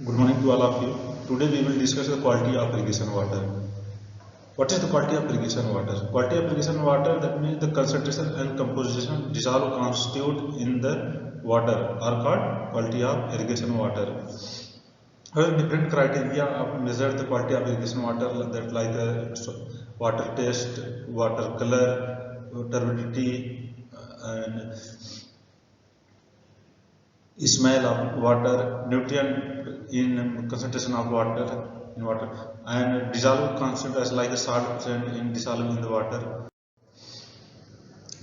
Good morning to all of you. Today we will discuss the quality of irrigation water. What is the quality of irrigation water? Quality of irrigation water, that means the concentration and composition dissolved constitute in the water are called quality of irrigation water. However, different criteria of measure the quality of irrigation water, that like water taste, water color, turbidity, and smell of water, nutrient in concentration of water in water, and dissolved constant as like a salt percent in dissolved in the water.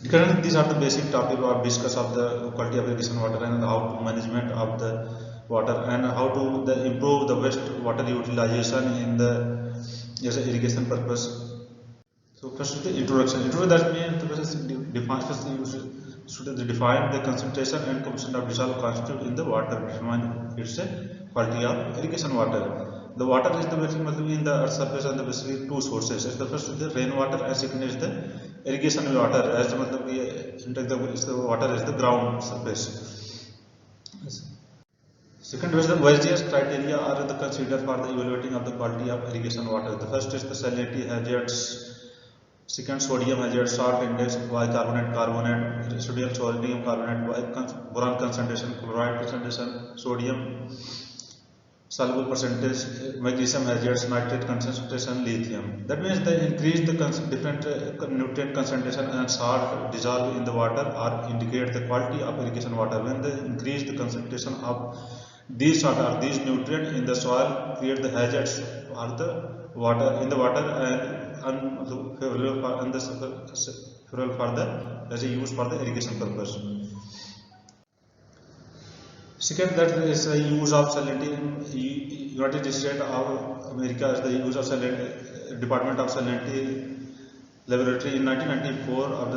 Currently, these are the basic topic of discuss of the quality of irrigation water and how to management of the water and how to improve the waste water utilization in the as a irrigation purpose. So first the introduction. Introduction, that means the first define first you should define the concentration and composition of dissolved constitute in the water. Define its a quality of irrigation water. The water is the basically in the earth surface and the basically two sources. The first is the rainwater and second is the irrigation water. As the the water is the ground surface. Second is the various criteria are the considered for the evaluating of the quality of irrigation water. The first is the salinity hazards. Second, sodium hazard, salt index, bicarbonate, sodium carbonate, boron concentration, chloride concentration, sodium soluble percentage, magnesium hazards, nitrate concentration, lithium. That means they increase the different nutrient concentration and salt dissolved in the water or indicate the quality of irrigation water. When they increase the concentration of these salt or these nutrients in the soil, create the hazards or the water in the water and favorable for the as a use for the irrigation purpose. Second, that is the use of salinity in United States of America as the use of salinity, Department of Salinity Laboratory in 1994 of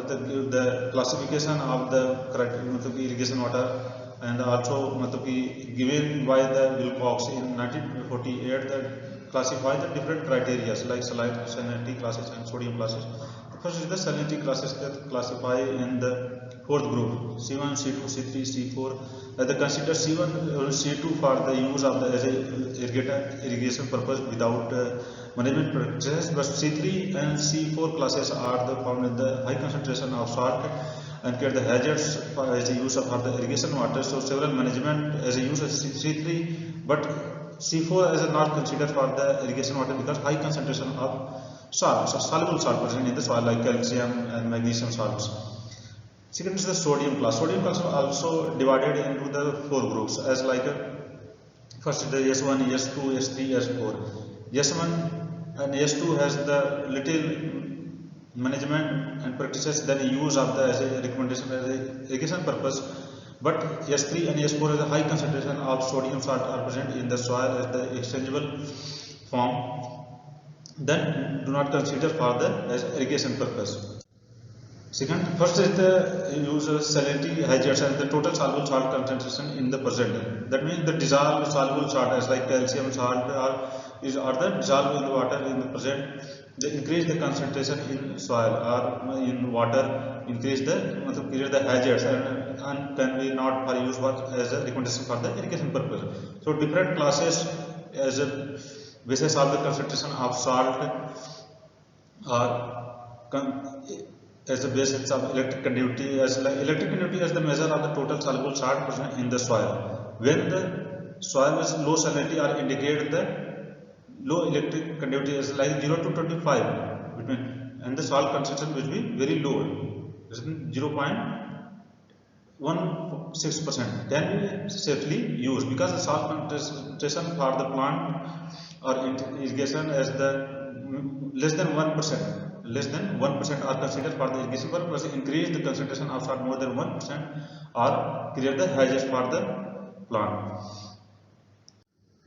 the classification of the irrigation water, and also given by the Wilcox in 1948 that classify the different criteria like salinity classes and sodium classes. The first is the salinity classes that classify in the fourth group C1, C2, C3, C4. They consider C1 or C2 for the use of the as a irrigation purpose without management practices, but C3 and C4 classes are the found in the high concentration of salt and create the hazards as a use of the irrigation water. So several management as a use of C3, but C4 is not considered for the irrigation water because high concentration of salt, so soluble salt present in the soil like calcium and magnesium salts. Second is the sodium class. Sodium class is also divided into the four groups as like first is the S1, S2, S3, S4. S1 and S2 has the little management and practices than use of the as a recommendation as a irrigation purpose, but S3 and S4 is a high concentration of sodium salt are present in the soil as the exchangeable form, then do not consider for the as irrigation purpose. Second, first is the use of salinity hazards and the total soluble salt concentration in the present. That means the dissolved soluble salt as like calcium salt are the dissolved in the water in the present. They increase the concentration in soil or in water, increase the create the hazards and can be not for use as a recommendation for the irrigation purpose. So different classes as a basis of the concentration of salt or as the basis of electric conductivity as like electric conductivity as the measure of the total soluble salt present in the soil. When the soil is low salinity or indicate the low electric conductivity is like 0 to 25 between, and the salt concentration will be very low, 0.16% can be safely used because the salt concentration for the plant or irrigation as the less than 1%. Less than 1% are considered for the irrigation purpose. Increase the concentration of salt more than 1% or create the hazards for the plant.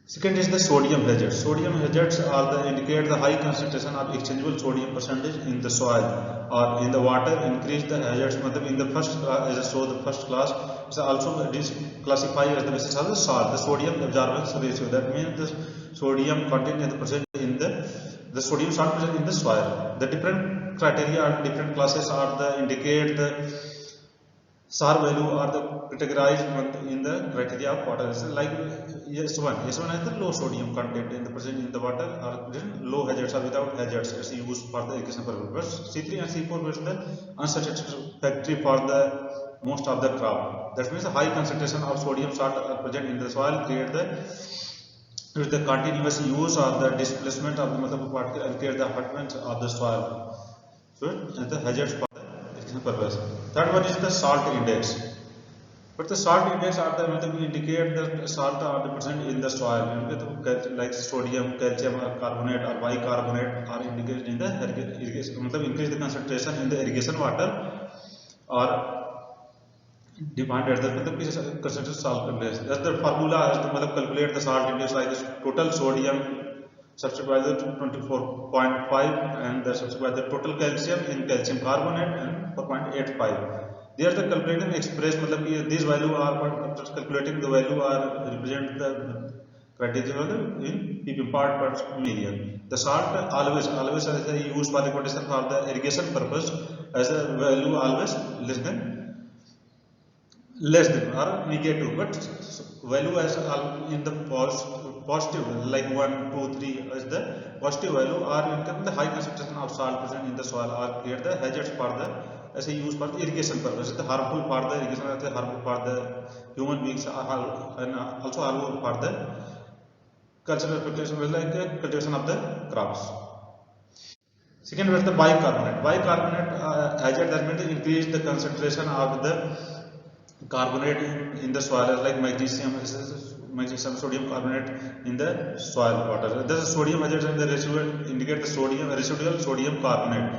Second is the sodium hazards. Sodium hazards are the indicate the high concentration of exchangeable sodium percentage in the soil or in the water. Increase the hazards. In the first as I show the first class is also classified as the basis of the salt, the sodium absorbance ratio. That means the sodium content is present in the sodium salt present in the soil. The different criteria or different classes are the indicate the SAR value are the categorized in the criteria of water. It's like S1 is the low sodium content in the present in the water, or low hazards or without hazards as used for the irrigation purpose. C3 and C4 is the unsatisfactory for the most of the crop. That means a high concentration of sodium salt are present in the soil create the continuous use or the displacement of the particle and create the hardness of the soil. So the hazards for the irrigation purpose. Third one is the salt index. But the salt index are the indicate the salt are present in the soil, like sodium, calcium, or carbonate or bicarbonate are indicated in the irrigation. Increase the concentration in the irrigation water or defined as the concentration salt index. That's the formula is to calculate the salt index like this total sodium substitute by the 24.5 and the substitute by the total calcium in calcium carbonate and 4.85. There the calculating express these value are calculating the value are represent the criteria in ppm part per million. The salt always as a use for the quotation for the irrigation purpose as a value always less than or negative, but value as in the positive like 1, 2, 3 as the positive value or in the high concentration of salt present in the soil or create the hazards for the as a use for the irrigation purpose. The harmful for the irrigation is harmful for the human beings and also harmful for the cultural application like the cultivation of the crops. Second was the bicarbonate. Bicarbonate hazard that means increase the concentration of the carbonate in the soil like magnesium, sodium carbonate in the soil water. This is sodium hazard and the residual indicate the residual sodium carbonate.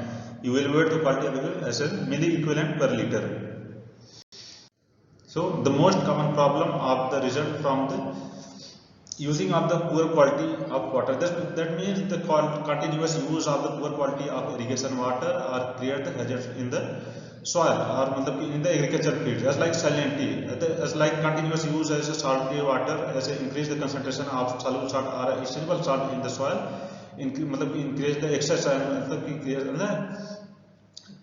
Evaluate the quality available as a milli equivalent per liter. So the most common problem of the result from the using of the poor quality of water. That means the continuous use of the poor quality of irrigation water or create the hazards in the soil or in the agriculture field, as like salinity, as like continuous use as a salty water, as a increase the concentration of soluble salt or insoluble salt in the soil, increase the excess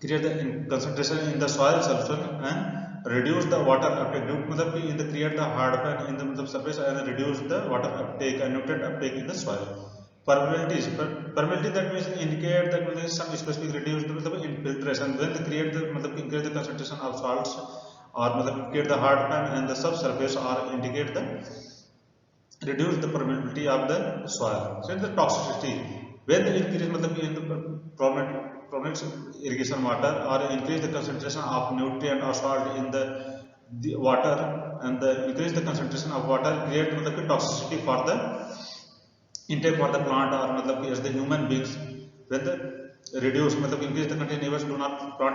create the concentration in the soil solution and reduce the water uptake. In the create the hard pan in the surface and reduce the water uptake and nutrient uptake in the soil. Permeability that means indicate that some specific reduce the infiltration when they create the increase the concentration of salts or create the hard pan and the subsurface or indicate the reduce the permeability of the soil. So the toxicity when the increase in the prominent irrigation water or increase the concentration of nutrient or salt in the water and the increase the concentration of water create the toxicity for the intake for the plant or as the human beings when the reduce increase the continuous do not plant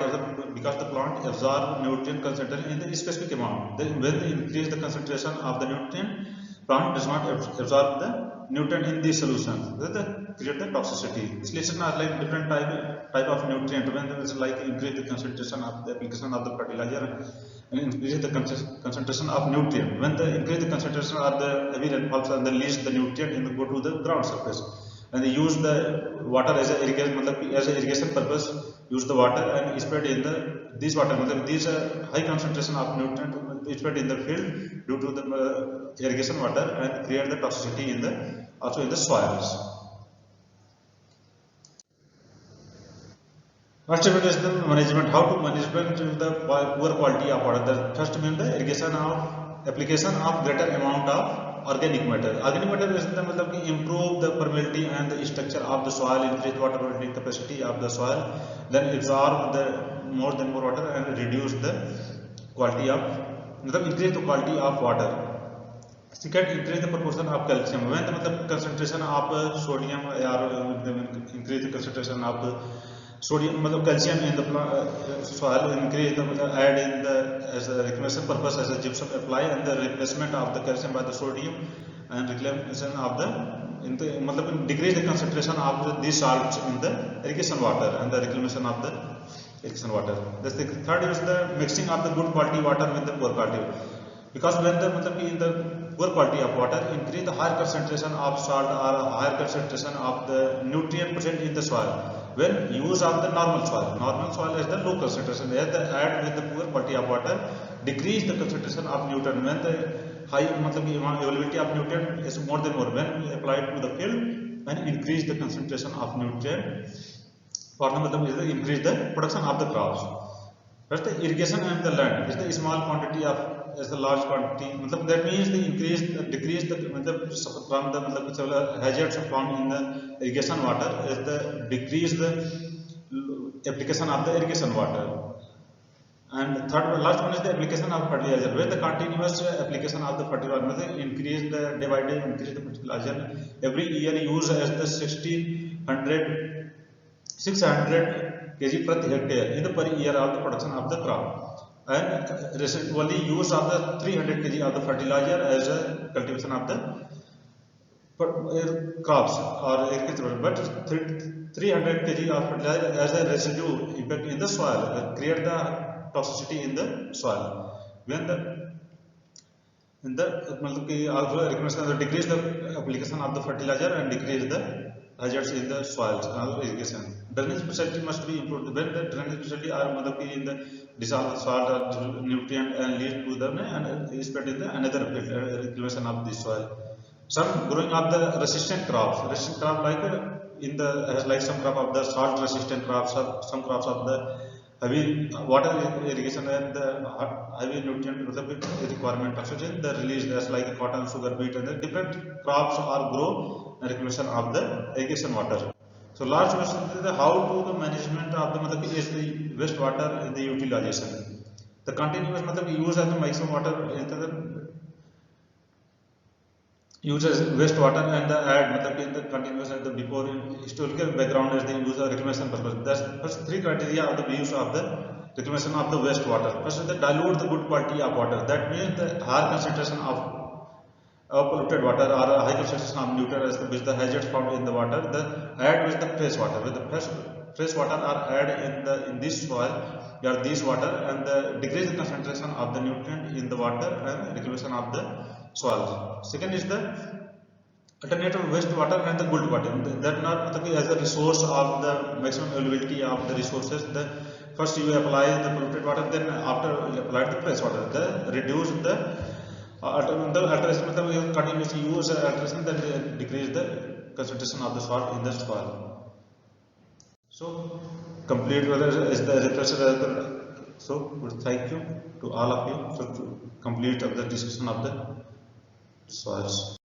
because the plant absorb nutrient concentration in the specific amount. Then when they increase the concentration of the nutrient, plant does not absorb the nutrient in these solutions. That create the toxicity. This listen are like different type of nutrient when there is like increase the concentration of the application of the fertilizer and increase the concentration of nutrient. When the increase the concentration of the heavy rainfalls and the least the nutrient in the go to the ground surface and they use the water as a irrigation purpose, use the water and spread in these water these high concentration of nutrient spread in the field due to the irrigation water and create the toxicity in also in the soils. First step is the management. How to manage the poor quality of water. The first means the irrigation of application of greater amount of organic matter. Organic matter is the improve the permeability and the structure of the soil, increase water holding capacity of the soil, then absorb the more water and reduce the quality of increase the quality of water. Second, increase the proportion of calcium. When the concentration of sodium or increase the concentration of sodium calcium in the soil increase add in the as a reclamation purpose as a gypsum apply and the replacement of the calcium by the sodium and reclamation of the decrease the concentration of these salts in the irrigation water and the reclamation of the irrigation water. That's the third is the mixing of the good quality water with the poor quality, because when the in the poor quality of water increase the higher concentration of salt or higher concentration of the nutrient present in the soil. When use of the normal soil is the low concentration, where the add with the poor quality of water decrease the concentration of nutrient. When the high availability of nutrient is more than more, when we apply it to the field and increase the concentration of nutrient, for the increase the production of the crops. First, the irrigation and the land is the small quantity of is the large quantity. That means the decrease the from the hazards found in the irrigation water is the decrease the application of the irrigation water. And last one is the application of fertilizer, where the continuous application of the fertilizer increase the day by day increase the fertilizer. Every year use as the 600 kg per hectare in the per year of the production of the crop, and residually use of the 300 kg of the fertilizer as a cultivation of the crops or agriculture, but 300 kg of fertilizer as a residue impact in the soil, create the toxicity in the soil. When the in the also recommendation decrease the application of the fertilizer and decrease the hazards in the soils irrigation. Drainage facility must be improved. When the drainage facility are in the dissolve salt or nutrient and lead to them and spread in the another reclamation of the soil. Some growing of the resistant crops like in the like some crop of the salt resistant crops, or some crops of the heavy water irrigation and the heavy nutrient requirement oxygen the release as like cotton, sugar beet, and the different crops are grow and reclamation of the irrigation water. So large question is how to the management of the is the wastewater in the utilization. The continuous use of the maximum water into the uses wastewater and the add in the continuous and the before historical background is the use of reclamation purpose. That's first three criteria of the use of the reclamation of the wastewater. First is the dilute the good quality of water. That means the higher concentration of polluted water or a high concentration of nutrients which the hazards found in the water. The add with the fresh water. With the fresh water are added in this soil or this water, and the decrease the concentration of the nutrient in the water and reclamation of the soil. Second is the alternative wastewater and the good water. That not as a resource of the maximum availability of the resources. The first you apply the polluted water, then after you apply the fresh water. The reduce the alteration continuously use alteration, then decrease the concentration of the salt in the soil. So complete whether is the refresher. So thank you to all of you. So to complete of the discussion of the soils.